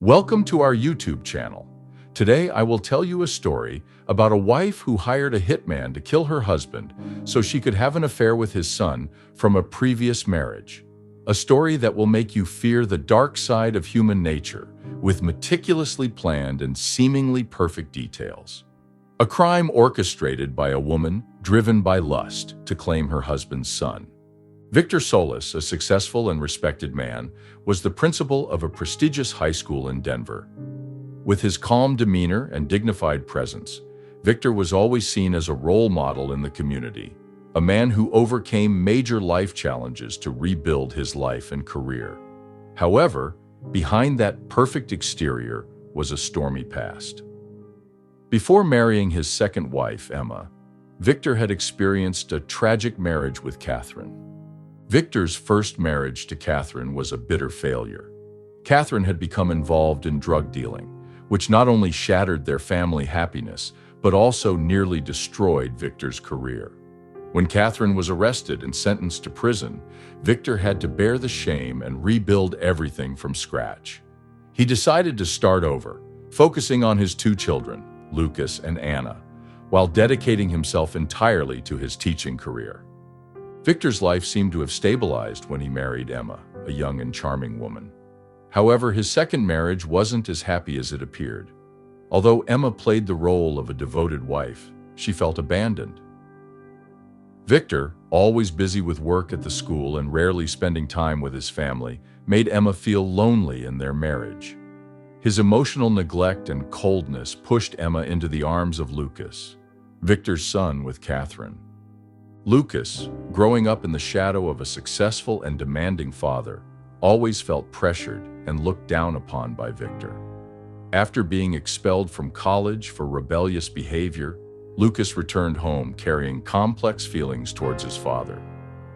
Welcome to our YouTube channel. Today I will tell you a story about a wife who hired a hitman to kill her husband so she could have an affair with his son from a previous marriage. A story that will make you fear the dark side of human nature with meticulously planned and seemingly perfect details. A crime orchestrated by a woman driven by lust to claim her husband's son. Victor Solis, a successful and respected man, was the principal of a prestigious high school in Denver. With his calm demeanor and dignified presence, Victor was always seen as a role model in the community, a man who overcame major life challenges to rebuild his life and career. However, behind that perfect exterior was a stormy past. Before marrying his second wife, Emma, Victor had experienced a tragic marriage with Catherine. Victor's first marriage to Catherine was a bitter failure. Catherine had become involved in drug dealing, which not only shattered their family happiness, but also nearly destroyed Victor's career. When Catherine was arrested and sentenced to prison, Victor had to bear the shame and rebuild everything from scratch. He decided to start over, focusing on his two children, Lucas and Anna, while dedicating himself entirely to his teaching career. Victor's life seemed to have stabilized when he married Emma, a young and charming woman. However, his second marriage wasn't as happy as it appeared. Although Emma played the role of a devoted wife, she felt abandoned. Victor, always busy with work at the school and rarely spending time with his family, made Emma feel lonely in their marriage. His emotional neglect and coldness pushed Emma into the arms of Lucas, Victor's son with Catherine. Lucas, growing up in the shadow of a successful and demanding father, always felt pressured and looked down upon by Victor. After being expelled from college for rebellious behavior, Lucas returned home carrying complex feelings towards his father.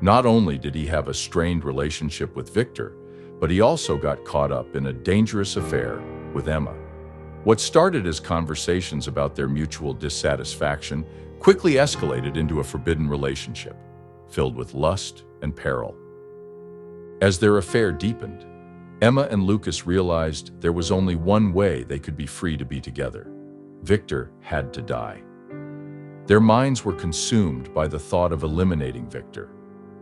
Not only did he have a strained relationship with Victor, but he also got caught up in a dangerous affair with Emma. What started as conversations about their mutual dissatisfaction quickly escalated into a forbidden relationship, filled with lust and peril. As their affair deepened, Emma and Lucas realized there was only one way they could be free to be together. Victor had to die. Their minds were consumed by the thought of eliminating Victor,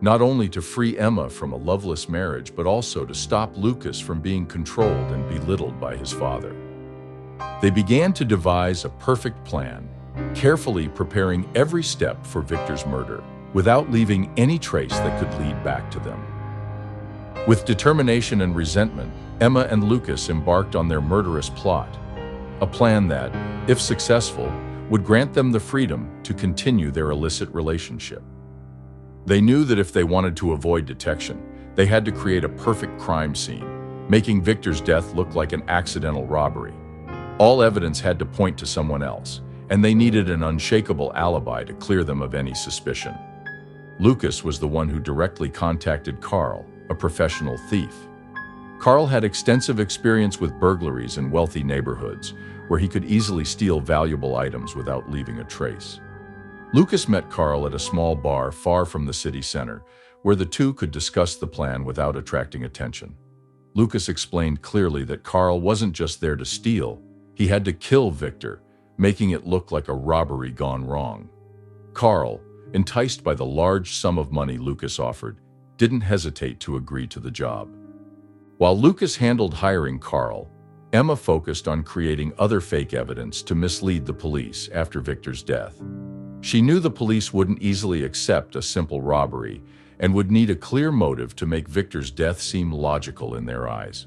not only to free Emma from a loveless marriage, but also to stop Lucas from being controlled and belittled by his father. They began to devise a perfect plan, carefully preparing every step for Victor's murder, without leaving any trace that could lead back to them. With determination and resentment, Emma and Lucas embarked on their murderous plot, a plan that, if successful, would grant them the freedom to continue their illicit relationship. They knew that if they wanted to avoid detection, they had to create a perfect crime scene, making Victor's death look like an accidental robbery. All evidence had to point to someone else, and they needed an unshakable alibi to clear them of any suspicion. Lucas was the one who directly contacted Carl, a professional thief. Carl had extensive experience with burglaries in wealthy neighborhoods, where he could easily steal valuable items without leaving a trace. Lucas met Carl at a small bar far from the city center, where the two could discuss the plan without attracting attention. Lucas explained clearly that Carl wasn't just there to steal, he had to kill Victor, making it look like a robbery gone wrong. Carl, enticed by the large sum of money Lucas offered, didn't hesitate to agree to the job. While Lucas handled hiring Carl, Emma focused on creating other fake evidence to mislead the police after Victor's death. She knew the police wouldn't easily accept a simple robbery and would need a clear motive to make Victor's death seem logical in their eyes.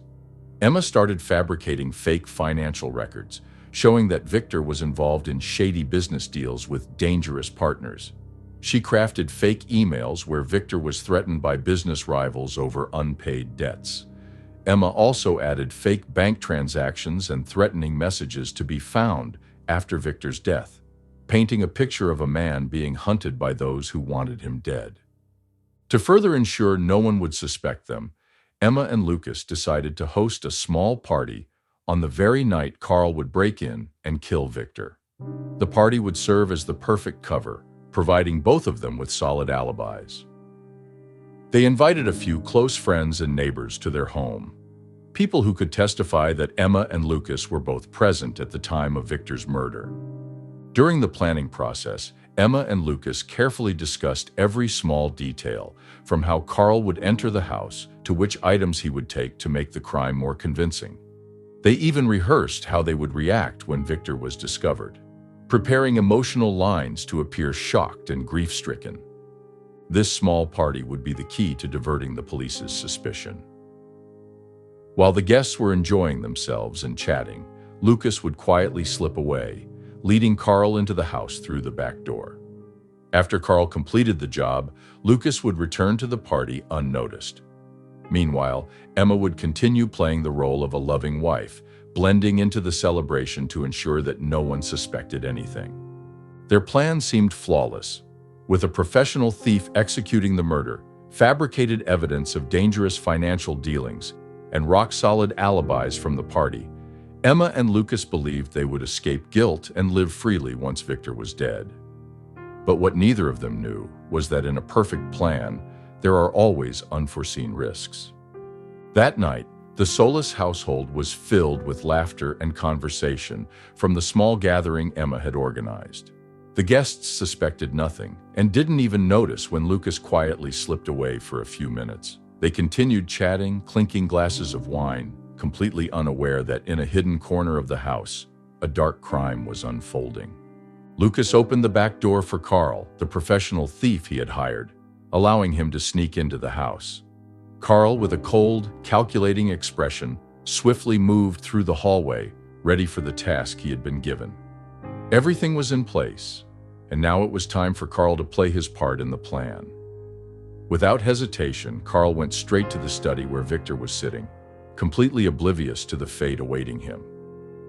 Emma started fabricating fake financial records, showing that Victor was involved in shady business deals with dangerous partners. She crafted fake emails where Victor was threatened by business rivals over unpaid debts. Emma also added fake bank transactions and threatening messages to be found after Victor's death, painting a picture of a man being hunted by those who wanted him dead. To further ensure no one would suspect them, Emma and Lucas decided to host a small party on the very night Carl would break in and kill Victor. The party would serve as the perfect cover, providing both of them with solid alibis. They invited a few close friends and neighbors to their home. people who could testify that Emma and Lucas were both present at the time of Victor's murder. During the planning process, Emma and Lucas carefully discussed every small detail, from how Carl would enter the house to which items he would take to make the crime more convincing. They even rehearsed how they would react when Victor was discovered, preparing emotional lines to appear shocked and grief-stricken. This small party would be the key to diverting the police's suspicion. While the guests were enjoying themselves and chatting, Lucas would quietly slip away, leading Carl into the house through the back door. After Carl completed the job, Lucas would return to the party unnoticed. Meanwhile, Emma would continue playing the role of a loving wife, blending into the celebration to ensure that no one suspected anything. Their plan seemed flawless, with a professional thief executing the murder, fabricated evidence of dangerous financial dealings, and rock-solid alibis from the party. Emma and Lucas believed they would escape guilt and live freely once Victor was dead. But what neither of them knew was that in a perfect plan, there are always unforeseen risks. That night, the Solis household was filled with laughter and conversation from the small gathering Emma had organized. The guests suspected nothing and didn't even notice when Lucas quietly slipped away for a few minutes. They continued chatting, clinking glasses of wine, completely unaware that in a hidden corner of the house, a dark crime was unfolding. Lucas opened the back door for Carl, the professional thief he had hired, allowing him to sneak into the house. Carl, with a cold, calculating expression, swiftly moved through the hallway, ready for the task he had been given. Everything was in place, and now it was time for Carl to play his part in the plan. Without hesitation, Carl went straight to the study where Victor was sitting, completely oblivious to the fate awaiting him.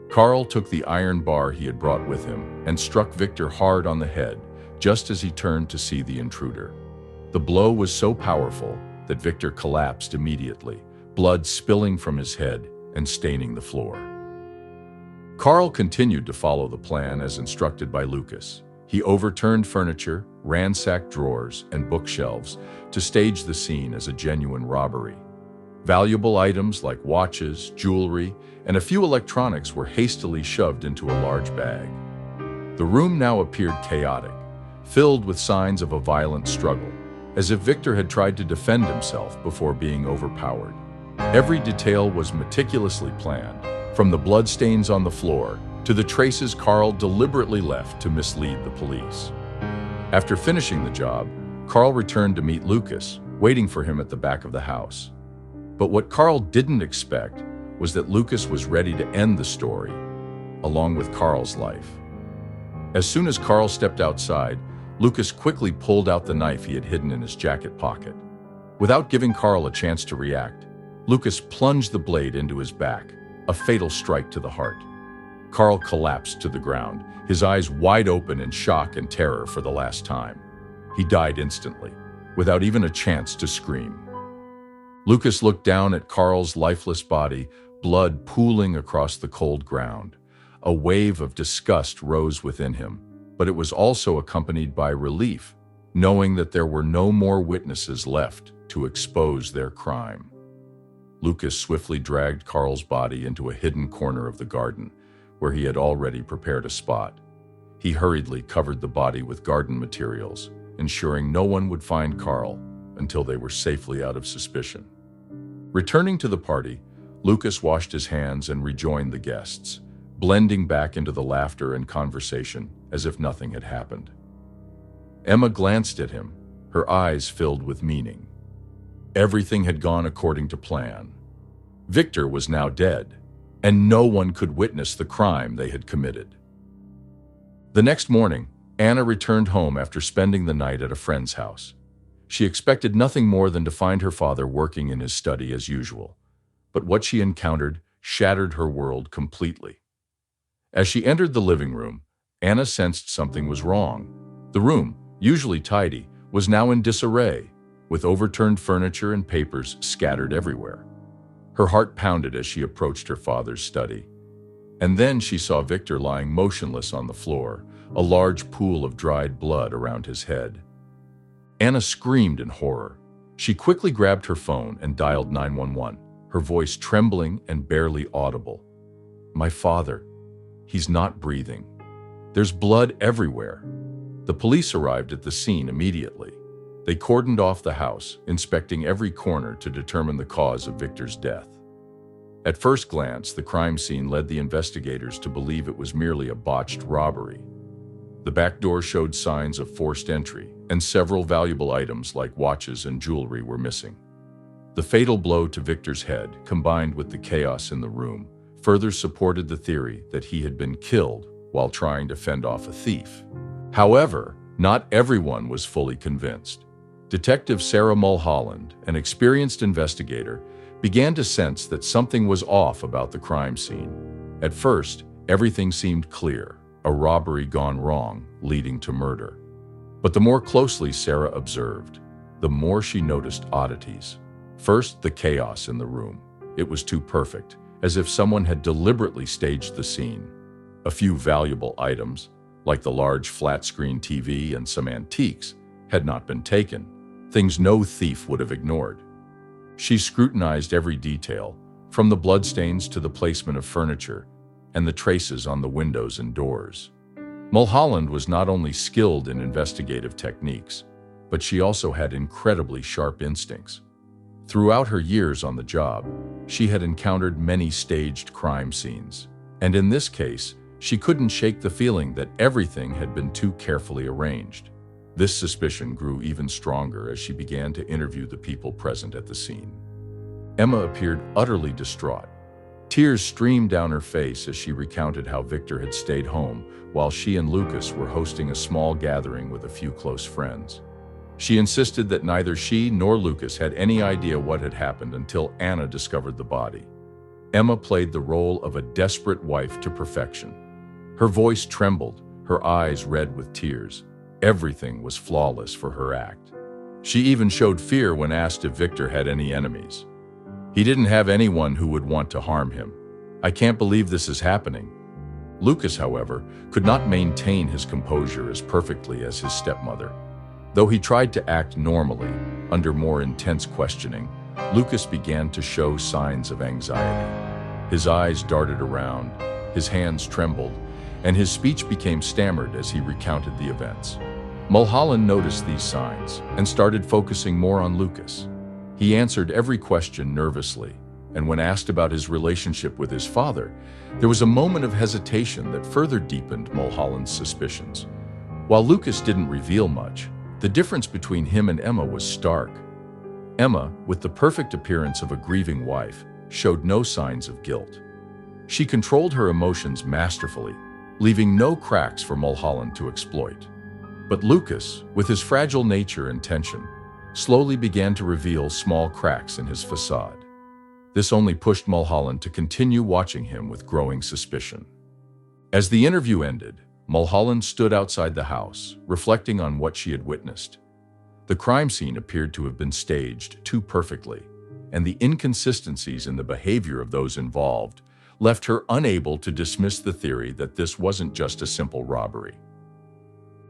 Carl took the iron bar he had brought with him and struck Victor hard on the head, just as he turned to see the intruder. The blow was so powerful that Victor collapsed immediately, blood spilling from his head and staining the floor. Carl continued to follow the plan as instructed by Lucas. He overturned furniture, ransacked drawers and bookshelves to stage the scene as a genuine robbery. Valuable items like watches, jewelry, and a few electronics were hastily shoved into a large bag. The room now appeared chaotic, filled with signs of a violent struggle, as if Victor had tried to defend himself before being overpowered. Every detail was meticulously planned, from the bloodstains on the floor to the traces Carl deliberately left to mislead the police. After finishing the job, Carl returned to meet Lucas, waiting for him at the back of the house. But what Carl didn't expect was that Lucas was ready to end the story, along with Carl's life. As soon as Carl stepped outside, Lucas quickly pulled out the knife he had hidden in his jacket pocket. Without giving Carl a chance to react, Lucas plunged the blade into his back, a fatal strike to the heart. Carl collapsed to the ground, his eyes wide open in shock and terror for the last time. He died instantly, without even a chance to scream. Lucas looked down at Carl's lifeless body, blood pooling across the cold ground. A wave of disgust rose within him, but it was also accompanied by relief, knowing that there were no more witnesses left to expose their crime. Lucas swiftly dragged Carl's body into a hidden corner of the garden, where he had already prepared a spot. He hurriedly covered the body with garden materials, ensuring no one would find Carl until they were safely out of suspicion. Returning to the party, Lucas washed his hands and rejoined the guests, blending back into the laughter and conversation as if nothing had happened. Emma glanced at him, her eyes filled with meaning. Everything had gone according to plan. Victor was now dead, and no one could witness the crime they had committed. The next morning, Anna returned home after spending the night at a friend's house. She expected nothing more than to find her father working in his study as usual, but what she encountered shattered her world completely. As she entered the living room, Anna sensed something was wrong. The room, usually tidy, was now in disarray, with overturned furniture and papers scattered everywhere. Her heart pounded as she approached her father's study. And then she saw Victor lying motionless on the floor, a large pool of dried blood around his head. Anna screamed in horror. She quickly grabbed her phone and dialed 911, her voice trembling and barely audible. "My father. He's not breathing. There's blood everywhere." The police arrived at the scene immediately. They cordoned off the house, inspecting every corner to determine the cause of Victor's death. At first glance, the crime scene led the investigators to believe it was merely a botched robbery. The back door showed signs of forced entry, and several valuable items like watches and jewelry were missing. The fatal blow to Victor's head, combined with the chaos in the room, further supported the theory that he had been killed while trying to fend off a thief. However, not everyone was fully convinced. Detective Sarah Mulholland, an experienced investigator, began to sense that something was off about the crime scene. At first, everything seemed clear, a robbery gone wrong, leading to murder. But the more closely Sarah observed, the more she noticed oddities. First, the chaos in the room. It was too perfect, as if someone had deliberately staged the scene. A few valuable items, like the large flat-screen TV and some antiques, had not been taken, things no thief would have ignored. She scrutinized every detail, from the bloodstains to the placement of furniture and the traces on the windows and doors. Mulholland was not only skilled in investigative techniques, but she also had incredibly sharp instincts. Throughout her years on the job, she had encountered many staged crime scenes, and in this case, she couldn't shake the feeling that everything had been too carefully arranged. This suspicion grew even stronger as she began to interview the people present at the scene. Emma appeared utterly distraught. Tears streamed down her face as she recounted how Victor had stayed home while she and Lucas were hosting a small gathering with a few close friends. She insisted that neither she nor Lucas had any idea what had happened until Anna discovered the body. Emma played the role of a desperate wife to perfection. Her voice trembled, her eyes red with tears. Everything was flawless for her act. She even showed fear when asked if Victor had any enemies. "He didn't have anyone who would want to harm him. I can't believe this is happening." Lucas, however, could not maintain his composure as perfectly as his stepmother. Though he tried to act normally, under more intense questioning, Lucas began to show signs of anxiety. His eyes darted around, his hands trembled, and his speech became stammered as he recounted the events. Mulholland noticed these signs and started focusing more on Lucas. He answered every question nervously, and when asked about his relationship with his father, there was a moment of hesitation that further deepened Mulholland's suspicions. While Lucas didn't reveal much, the difference between him and Emma was stark. Emma, with the perfect appearance of a grieving wife, showed no signs of guilt. She controlled her emotions masterfully, leaving no cracks for Mulholland to exploit. But Lucas, with his fragile nature and tension, slowly began to reveal small cracks in his facade. This only pushed Mulholland to continue watching him with growing suspicion. As the interview ended, Mulholland stood outside the house, reflecting on what she had witnessed. The crime scene appeared to have been staged too perfectly, and the inconsistencies in the behavior of those involved left her unable to dismiss the theory that this wasn't just a simple robbery.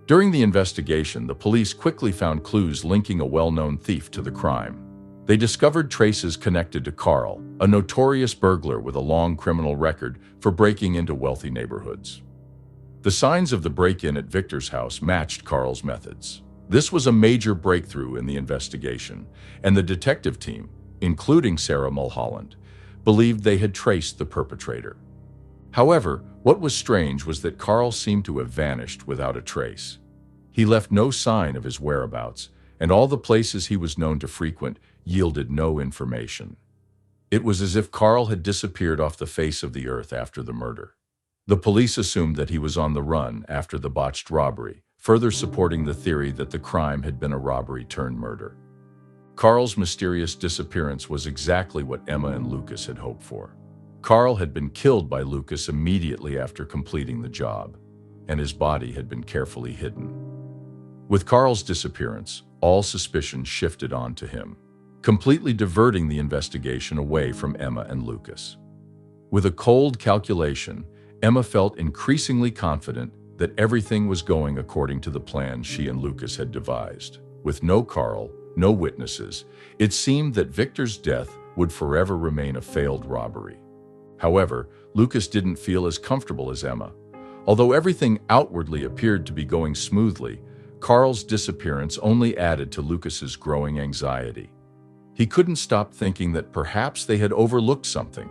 During the investigation, the police quickly found clues linking a well-known thief to the crime. They discovered traces connected to Carl, a notorious burglar with a long criminal record for breaking into wealthy neighborhoods. The signs of the break-in at Victor's house matched Carl's methods. This was a major breakthrough in the investigation, and the detective team, including Sarah Mulholland, believed they had traced the perpetrator. However, what was strange was that Carl seemed to have vanished without a trace. He left no sign of his whereabouts, and all the places he was known to frequent yielded no information. It was as if Carl had disappeared off the face of the earth after the murder. The police assumed that he was on the run after the botched robbery, further supporting the theory that the crime had been a robbery turned murder. Carl's mysterious disappearance was exactly what Emma and Lucas had hoped for. Carl had been killed by Lucas immediately after completing the job, and his body had been carefully hidden. With Carl's disappearance, all suspicion shifted onto him, completely diverting the investigation away from Emma and Lucas. With a cold calculation, Emma felt increasingly confident that everything was going according to the plan she and Lucas had devised. With no Carl, no witnesses, it seemed that Victor's death would forever remain a failed robbery. However, Lucas didn't feel as comfortable as Emma. Although everything outwardly appeared to be going smoothly, Carl's disappearance only added to Lucas's growing anxiety. He couldn't stop thinking that perhaps they had overlooked something,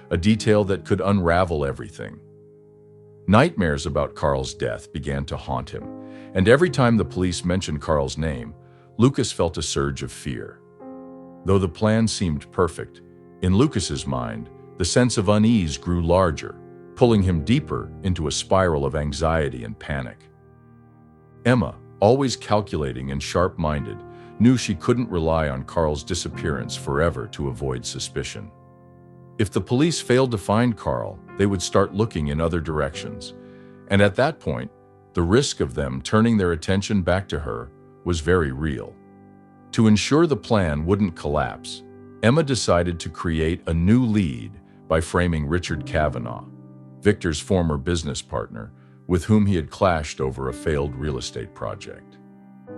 a detail that could unravel everything. Nightmares about Carl's death began to haunt him, and every time the police mentioned Carl's name, Lucas felt a surge of fear. Though the plan seemed perfect, in Lucas's mind, the sense of unease grew larger, pulling him deeper into a spiral of anxiety and panic. Emma, always calculating and sharp-minded, knew she couldn't rely on Carl's disappearance forever to avoid suspicion. If the police failed to find Carl, they would start looking in other directions, and at that point, the risk of them turning their attention back to her was very real. To ensure the plan wouldn't collapse, Emma decided to create a new lead by framing Richard Kavanaugh, Victor's former business partner, with whom he had clashed over a failed real estate project.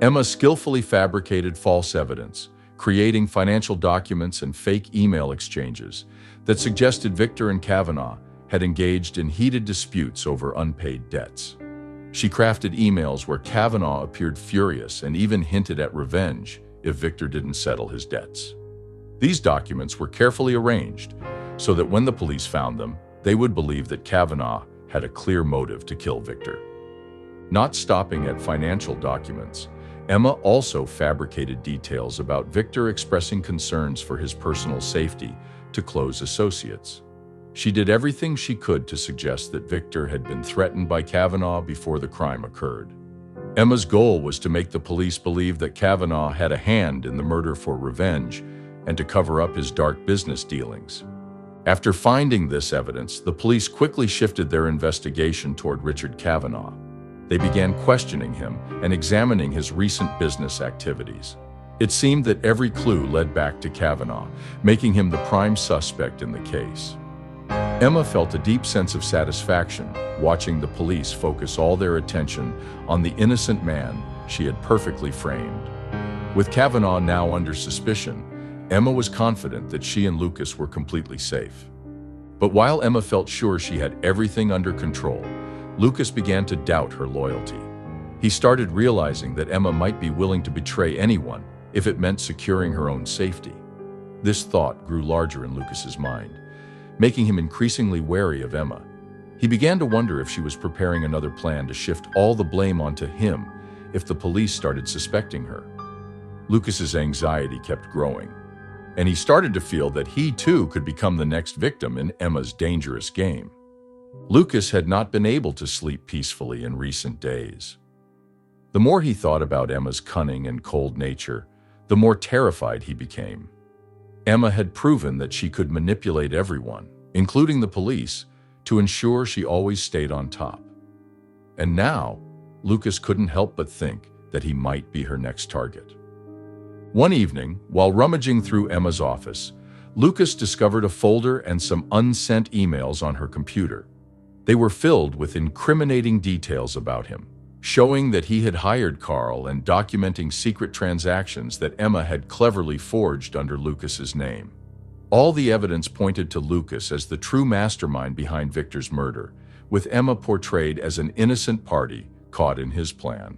Emma skillfully fabricated false evidence, creating financial documents and fake email exchanges that suggested Victor and Kavanaugh had engaged in heated disputes over unpaid debts. She crafted emails where Kavanaugh appeared furious and even hinted at revenge if Victor didn't settle his debts. These documents were carefully arranged so that when the police found them, they would believe that Kavanaugh had a clear motive to kill Victor. Not stopping at financial documents, Emma also fabricated details about Victor expressing concerns for his personal safety to close associates. She did everything she could to suggest that Victor had been threatened by Kavanaugh before the crime occurred. Emma's goal was to make the police believe that Kavanaugh had a hand in the murder for revenge and to cover up his dark business dealings. After finding this evidence, the police quickly shifted their investigation toward Richard Kavanaugh. They began questioning him and examining his recent business activities. It seemed that every clue led back to Kavanaugh, making him the prime suspect in the case. Emma felt a deep sense of satisfaction watching the police focus all their attention on the innocent man she had perfectly framed. With Kavanaugh now under suspicion, Emma was confident that she and Lucas were completely safe. But while Emma felt sure she had everything under control, Lucas began to doubt her loyalty. He started realizing that Emma might be willing to betray anyone if it meant securing her own safety. This thought grew larger in Lucas's mind, making him increasingly wary of Emma. He began to wonder if she was preparing another plan to shift all the blame onto him if the police started suspecting her. Lucas's anxiety kept growing, and he started to feel that he too could become the next victim in Emma's dangerous game. Lucas had not been able to sleep peacefully in recent days. The more he thought about Emma's cunning and cold nature, the more terrified he became. Emma had proven that she could manipulate everyone, including the police, to ensure she always stayed on top. And now, Lucas couldn't help but think that he might be her next target. One evening, while rummaging through Emma's office, Lucas discovered a folder and some unsent emails on her computer. They were filled with incriminating details about him, showing that he had hired Carl and documenting secret transactions that Emma had cleverly forged under Lucas's name. All the evidence pointed to Lucas as the true mastermind behind Victor's murder, with Emma portrayed as an innocent party caught in his plan.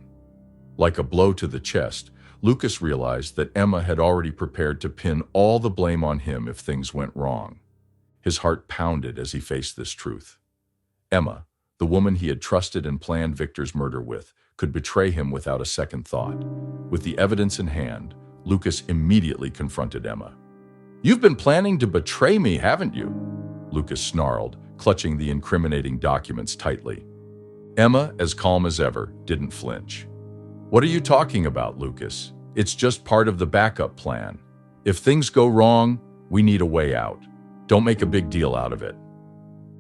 Like a blow to the chest, Lucas realized that Emma had already prepared to pin all the blame on him if things went wrong. His heart pounded as he faced this truth. Emma, the woman he had trusted and planned Victor's murder with, could betray him without a second thought. With the evidence in hand, Lucas immediately confronted Emma. "You've been planning to betray me, haven't you?" Lucas snarled, clutching the incriminating documents tightly. Emma, as calm as ever, didn't flinch. "What are you talking about, Lucas? It's just part of the backup plan. If things go wrong, we need a way out. Don't make a big deal out of it."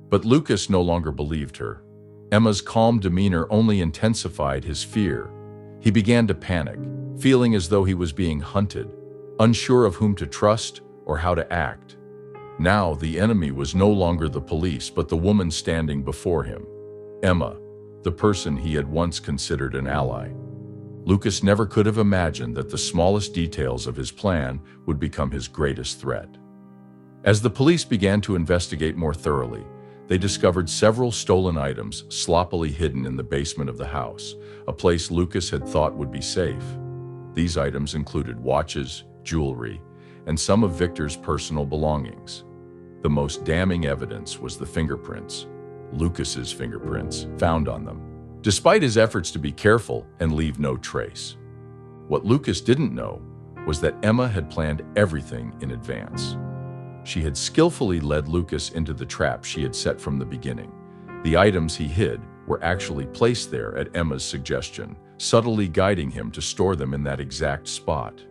But Lucas no longer believed her. Emma's calm demeanor only intensified his fear. He began to panic, feeling as though he was being hunted, unsure of whom to trust or how to act. Now the enemy was no longer the police, but the woman standing before him. Emma, the person he had once considered an ally. Lucas never could have imagined that the smallest details of his plan would become his greatest threat. As the police began to investigate more thoroughly, they discovered several stolen items sloppily hidden in the basement of the house, a place Lucas had thought would be safe. These items included watches, jewelry, and some of Victor's personal belongings. The most damning evidence was the fingerprints, Lucas's fingerprints, found on them, despite his efforts to be careful and leave no trace. What Lucas didn't know was that Emma had planned everything in advance. She had skillfully led Lucas into the trap she had set from the beginning. The items he hid were actually placed there at Emma's suggestion, subtly guiding him to store them in that exact spot.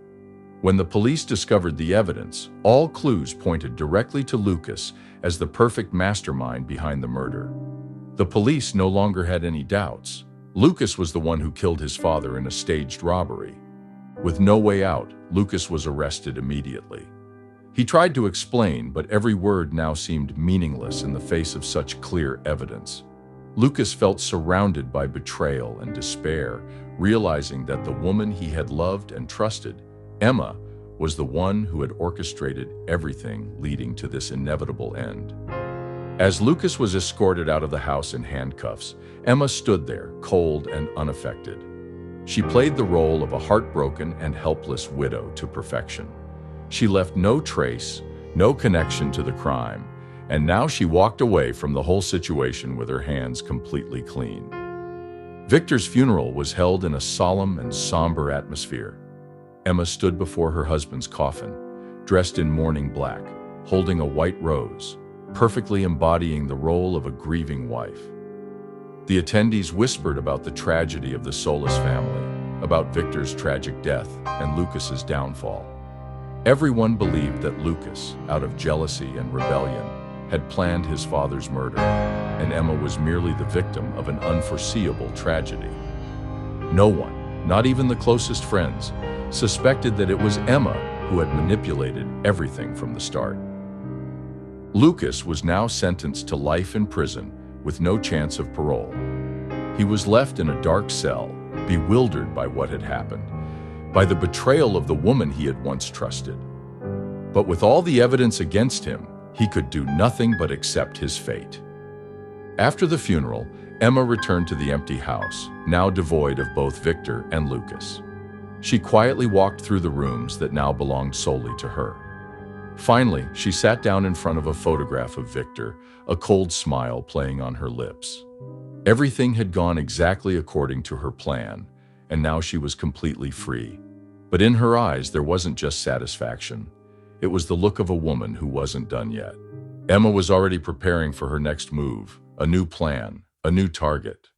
When the police discovered the evidence, all clues pointed directly to Lucas as the perfect mastermind behind the murder. The police no longer had any doubts. Lucas was the one who killed his father in a staged robbery. With no way out, Lucas was arrested immediately. He tried to explain, but every word now seemed meaningless in the face of such clear evidence. Lucas felt surrounded by betrayal and despair, realizing that the woman he had loved and trusted, Emma, was the one who had orchestrated everything leading to this inevitable end. As Lucas was escorted out of the house in handcuffs, Emma stood there, cold and unaffected. She played the role of a heartbroken and helpless widow to perfection. She left no trace, no connection to the crime, and now she walked away from the whole situation with her hands completely clean. Victor's funeral was held in a solemn and somber atmosphere. Emma stood before her husband's coffin, dressed in mourning black, holding a white rose, perfectly embodying the role of a grieving wife. The attendees whispered about the tragedy of the Solis family, about Victor's tragic death and Lucas's downfall. Everyone believed that Lucas, out of jealousy and rebellion, had planned his father's murder, and Emma was merely the victim of an unforeseeable tragedy. No one, not even the closest friends, suspected that it was Emma who had manipulated everything from the start. Lucas was now sentenced to life in prison with no chance of parole. He was left in a dark cell, bewildered by what had happened, by the betrayal of the woman he had once trusted. But with all the evidence against him, he could do nothing but accept his fate. After the funeral, Emma returned to the empty house, now devoid of both Victor and Lucas. She quietly walked through the rooms that now belonged solely to her. Finally, she sat down in front of a photograph of Victor, a cold smile playing on her lips. Everything had gone exactly according to her plan, and now she was completely free. But in her eyes, there wasn't just satisfaction. It was the look of a woman who wasn't done yet. Emma was already preparing for her next move, a new plan, a new target.